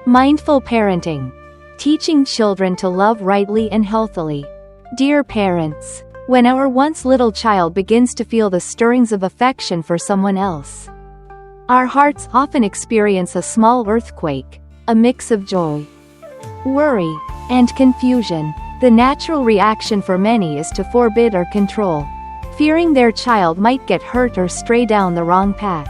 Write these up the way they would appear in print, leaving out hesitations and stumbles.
Mindful parenting. Teaching children to love rightly and healthily. Dear parents, when our once little child begins to feel the stirrings of affection for someone else, our hearts often experience a small earthquake, a mix of joy, worry, and confusion. The natural reaction for many is to forbid or control, fearing their child might get hurt or stray down the wrong path.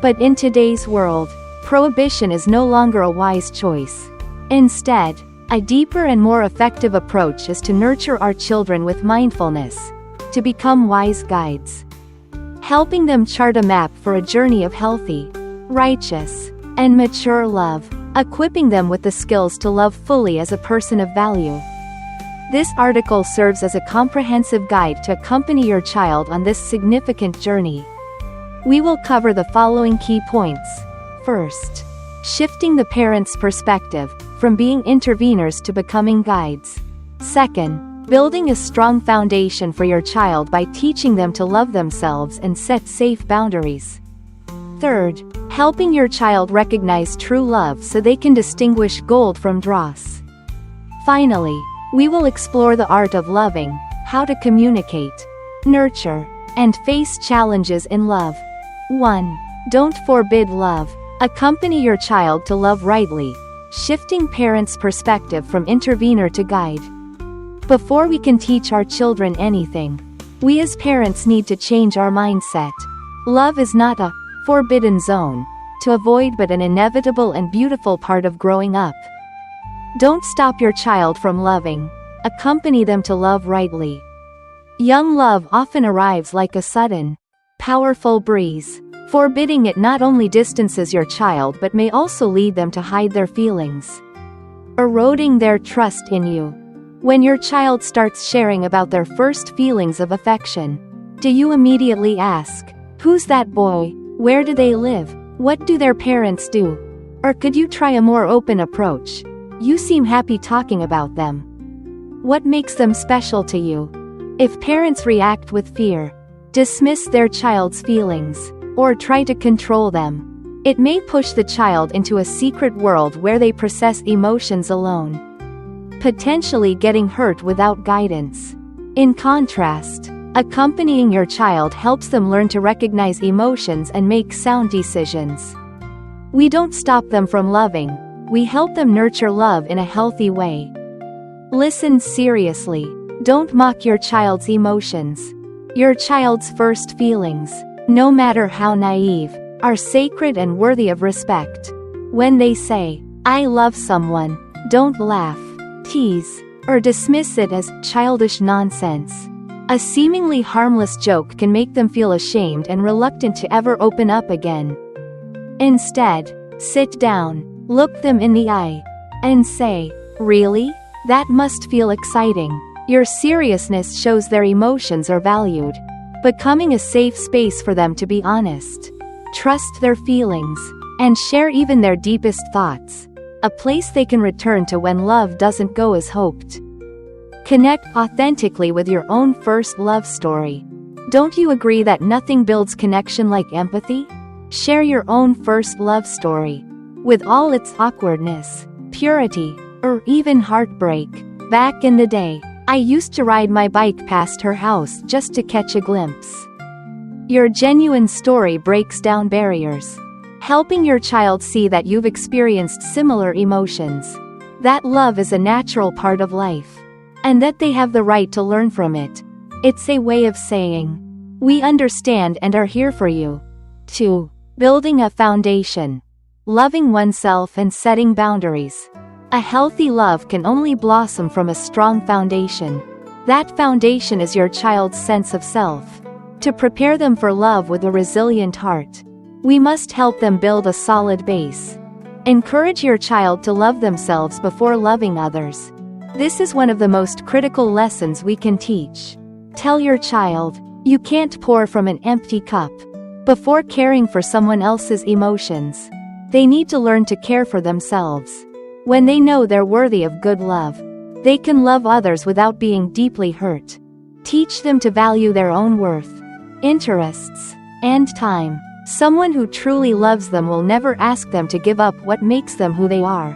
But in today's world, prohibition is no longer a wise choice. Instead, a deeper and more effective approach is to nurture our children with mindfulness, to become wise guides, helping them chart a map for a journey of healthy, righteous, and mature love, equipping them with the skills to love fully as a person of value. This article serves as a comprehensive guide to accompany your child on this significant journey. We will cover the following key points. First, shifting the parent's perspective, from being interveners to becoming guides. Second, building a strong foundation for your child by teaching them to love themselves and set safe boundaries. Third, helping your child recognize true love so they can distinguish gold from dross. Finally, we will explore the art of loving, how to communicate, nurture, and face challenges in love. 1. Don't forbid love. Accompany your child to love rightly, shifting parents' perspective from intervener to guide. Before we can teach our children anything, we as parents need to change our mindset. Love is not a forbidden zone to avoid, but an inevitable and beautiful part of growing up. Don't stop your child from loving. Accompany them to love rightly. Young love often arrives like a sudden, powerful breeze. Forbidding it not only distances your child but may also lead them to hide their feelings, eroding their trust in you. When your child starts sharing about their first feelings of affection, do you immediately ask, "Who's that boy? Where do they live? What do their parents do?" Or could you try a more open approach? "You seem happy talking about them. What makes them special to you?" If parents react with fear, dismiss their child's feelings, or try to control them, it may push the child into a secret world where they process emotions alone, potentially getting hurt without guidance. In contrast, accompanying your child helps them learn to recognize emotions and make sound decisions. We don't stop them from loving, we help them nurture love in a healthy way. Listen seriously. Don't mock your child's emotions. Your child's first feelings, no matter how naive, are sacred and worthy of respect. When they say, "I love someone," don't laugh, tease, or dismiss it as childish nonsense. A seemingly harmless joke can make them feel ashamed and reluctant to ever open up again. Instead, sit down, look them in the eye, and say, "Really? That must feel exciting." Your seriousness shows their emotions are valued, becoming a safe space for them to be honest, trust their feelings, and share even their deepest thoughts, a place they can return to when love doesn't go as hoped. Connect authentically with your own first love story. Don't you agree that nothing builds connection like empathy? Share your own first love story, with all its awkwardness, purity, or even heartbreak. "Back in the day, I used to ride my bike past her house just to catch a glimpse." Your genuine story breaks down barriers, helping your child see that you've experienced similar emotions, that love is a natural part of life, and that they have the right to learn from it. It's a way of saying, "We understand and are here for you." 2. Building a foundation. Loving oneself and setting boundaries. A healthy love can only blossom from a strong foundation. That foundation is your child's sense of self. To prepare them for love with a resilient heart, we must help them build a solid base. Encourage your child to love themselves before loving others. This is one of the most critical lessons we can teach. Tell your child, "You can't pour from an empty cup." Before caring for someone else's emotions, they need to learn to care for themselves. When they know they're worthy of good love, they can love others without being deeply hurt. Teach them to value their own worth, interests, and time. Someone who truly loves them will never ask them to give up what makes them who they are.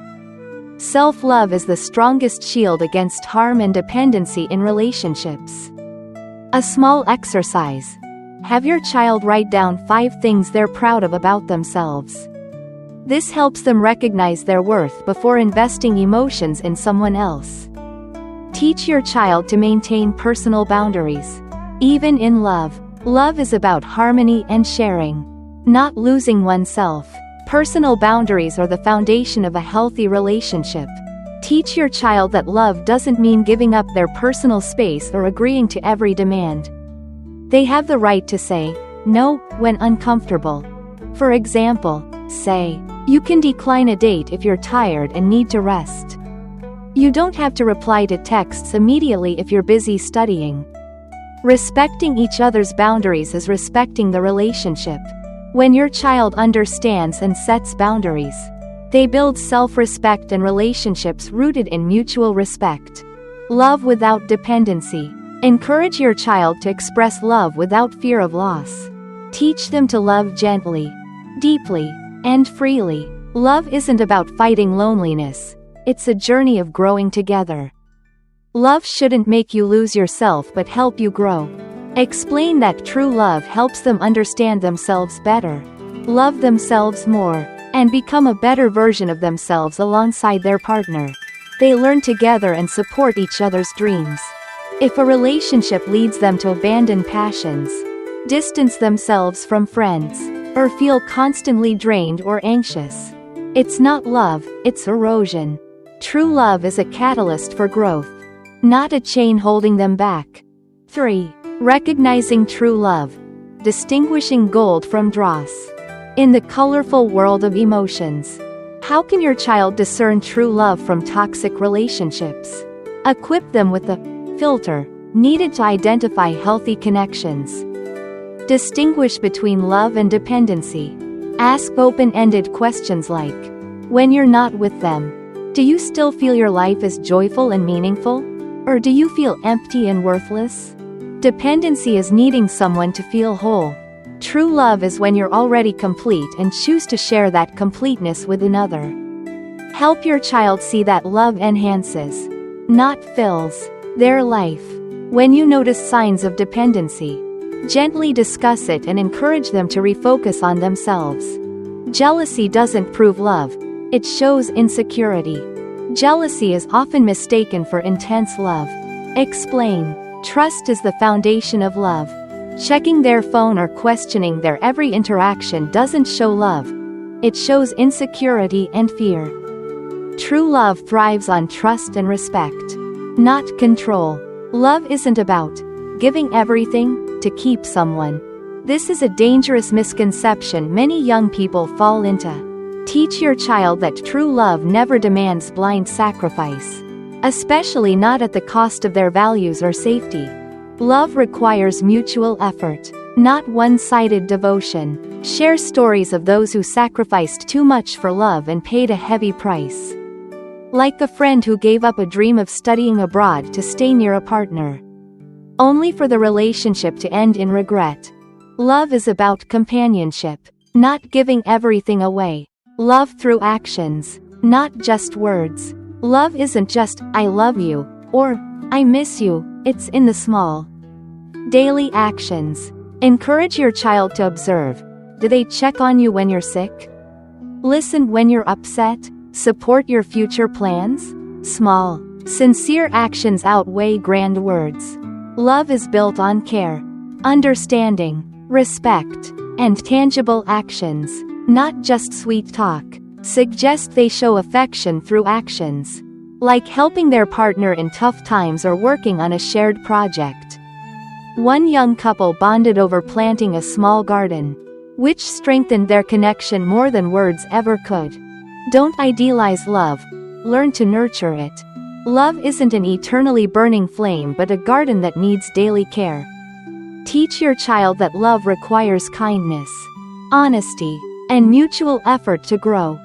Self-love is the strongest shield against harm and dependency in relationships. A small exercise. Have your child write down 5 things they're proud of about themselves. This helps them recognize their worth before investing emotions in someone else. Teach your child to maintain personal boundaries. Even in love, love is about harmony and sharing, not losing oneself. Personal boundaries are the foundation of a healthy relationship. Teach your child that love doesn't mean giving up their personal space or agreeing to every demand. They have the right to say no when uncomfortable. For example, say, "You can decline a date if you're tired and need to rest." You don't have to reply to texts immediately if you're busy studying. Respecting each other's boundaries is respecting the relationship. When your child understands and sets boundaries, they build self-respect and relationships rooted in mutual respect. Love without dependency. Encourage your child to express love without fear of loss. Teach them to love gently, deeply, and freely. Love isn't about fighting loneliness. It's a journey of growing together. Love shouldn't make you lose yourself but help you grow. Explain that true love helps them understand themselves better, love themselves more, and become a better version of themselves alongside their partner. They learn together and support each other's dreams. If a relationship leads them to abandon passions, distance themselves from friends, or feel constantly drained or anxious, it's not love, it's erosion. True love is a catalyst for growth, not a chain holding them back. 3. Recognizing true love. Distinguishing gold from dross. In the colorful world of emotions, how can your child discern true love from toxic relationships? Equip them with the filter needed to identify healthy connections. Distinguish between love and dependency. Ask open-ended questions like, when you're not with them, do you still feel your life is joyful and meaningful? Or do you feel empty and worthless? Dependency is needing someone to feel whole. True love is when you're already complete and choose to share that completeness with another. Help your child see that love enhances, not fills, their life. When you notice signs of dependency, gently discuss it and encourage them to refocus on themselves. Jealousy doesn't prove love, it shows insecurity. Jealousy is often mistaken for intense love. Explain. Trust is the foundation of love. Checking their phone or questioning their every interaction doesn't show love. It shows insecurity and fear. True love thrives on trust and respect, not control. Love isn't about giving everything to keep someone. This is a dangerous misconception many young people fall into. Teach your child that true love never demands blind sacrifice, especially not at the cost of their values or safety. Love requires mutual effort, not one-sided devotion. Share stories of those who sacrificed too much for love and paid a heavy price. Like a friend who gave up a dream of studying abroad to stay near a partner, only for the relationship to end in regret. Love is about companionship, not giving everything away. Love through actions, not just words. Love isn't just, "I love you," or, "I miss you," it's in the small, daily actions. Encourage your child to observe. Do they check on you when you're sick? Listen when you're upset? Support your future plans? Small, sincere actions outweigh grand words. Love is built on care, understanding, respect, and tangible actions, not just sweet talk. Suggest they show affection through actions, like helping their partner in tough times or working on a shared project. One young couple bonded over planting a small garden, which strengthened their connection more than words ever could. Don't idealize love, learn to nurture it. Love isn't an eternally burning flame but a garden that needs daily care. Teach your child that love requires kindness, honesty, and mutual effort to grow.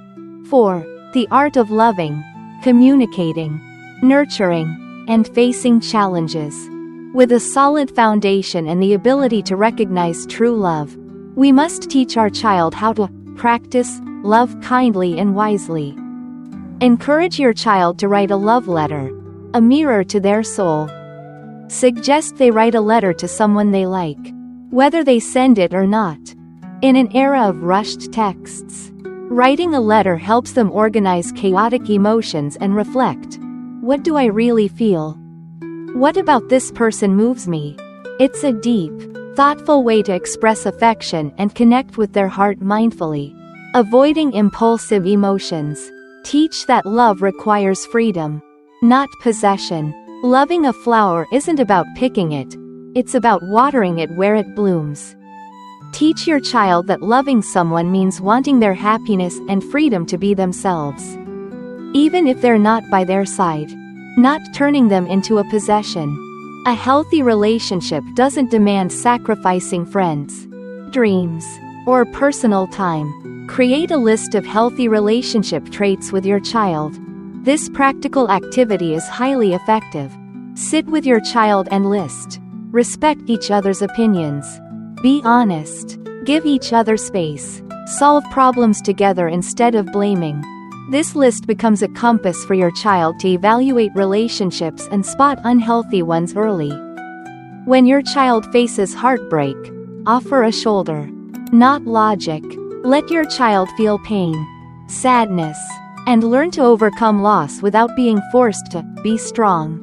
4. The art of loving, communicating, nurturing, and facing challenges. With a solid foundation and the ability to recognize true love, We must teach our child how to practice love kindly and wisely. Encourage your child to write a love letter, a mirror to their soul. Suggest they write a letter to someone they like, whether they send it or not. In an era of rushed texts, writing a letter helps them organize chaotic emotions and reflect. What do I really feel? What about this person moves me? It's a deep, thoughtful way to express affection and connect with their heart mindfully. Avoiding impulsive emotions. Teach that love requires freedom, not possession. Loving a flower isn't about picking it, it's about watering it where it blooms. Teach your child that loving someone means wanting their happiness and freedom to be themselves, even if they're not by their side, not turning them into a possession. A healthy relationship doesn't demand sacrificing friends, dreams, or personal time. Create a list of healthy relationship traits with your child. This practical activity is highly effective. Sit with your child and list. Respect each other's opinions. Be honest. Give each other space. Solve problems together instead of blaming. This list becomes a compass for your child to evaluate relationships and spot unhealthy ones early. When your child faces heartbreak, offer a shoulder, not logic. Let your child feel pain, sadness, and learn to overcome loss without being forced to be strong.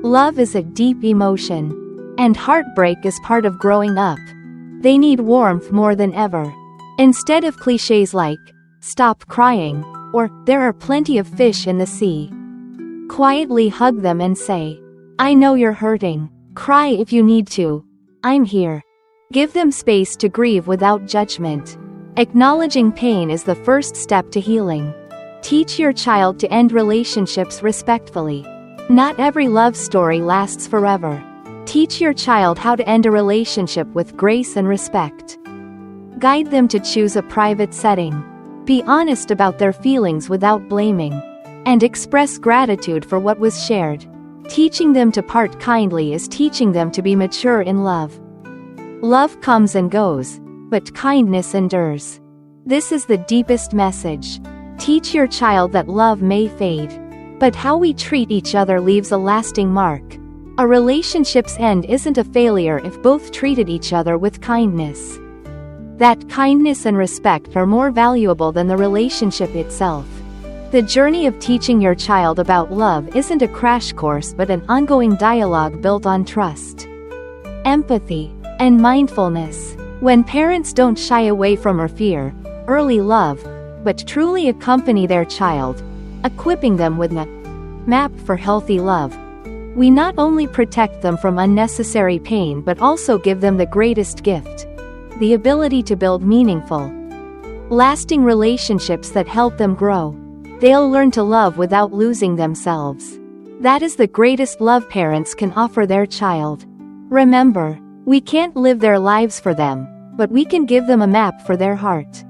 Love is a deep emotion, and heartbreak is part of growing up. They need warmth more than ever. Instead of cliches like, "Stop crying," or "There are plenty of fish in the sea," quietly hug them and say, "I know you're hurting. Cry if you need to. I'm here." Give them space to grieve without judgment. Acknowledging pain is the first step to healing. Teach your child to end relationships respectfully. Not every love story lasts forever. Teach your child how to end a relationship with grace and respect. Guide them to choose a private setting. Be honest about their feelings without blaming, and express gratitude for what was shared. Teaching them to part kindly is teaching them to be mature in love. Love comes and goes, but kindness endures. This is the deepest message. Teach your child that love may fade, but how we treat each other leaves a lasting mark. A relationship's end isn't a failure if both treated each other with kindness. That kindness and respect are more valuable than the relationship itself. The journey of teaching your child about love isn't a crash course but an ongoing dialogue built on trust, empathy, and mindfulness. When parents don't shy away from or fear early love, but truly accompany their child, equipping them with a map for healthy love, we not only protect them from unnecessary pain but also give them the greatest gift: the ability to build meaningful, lasting relationships that help them grow. They'll learn to love without losing themselves. That is the greatest love parents can offer their child. Remember, we can't live their lives for them, but we can give them a map for their heart.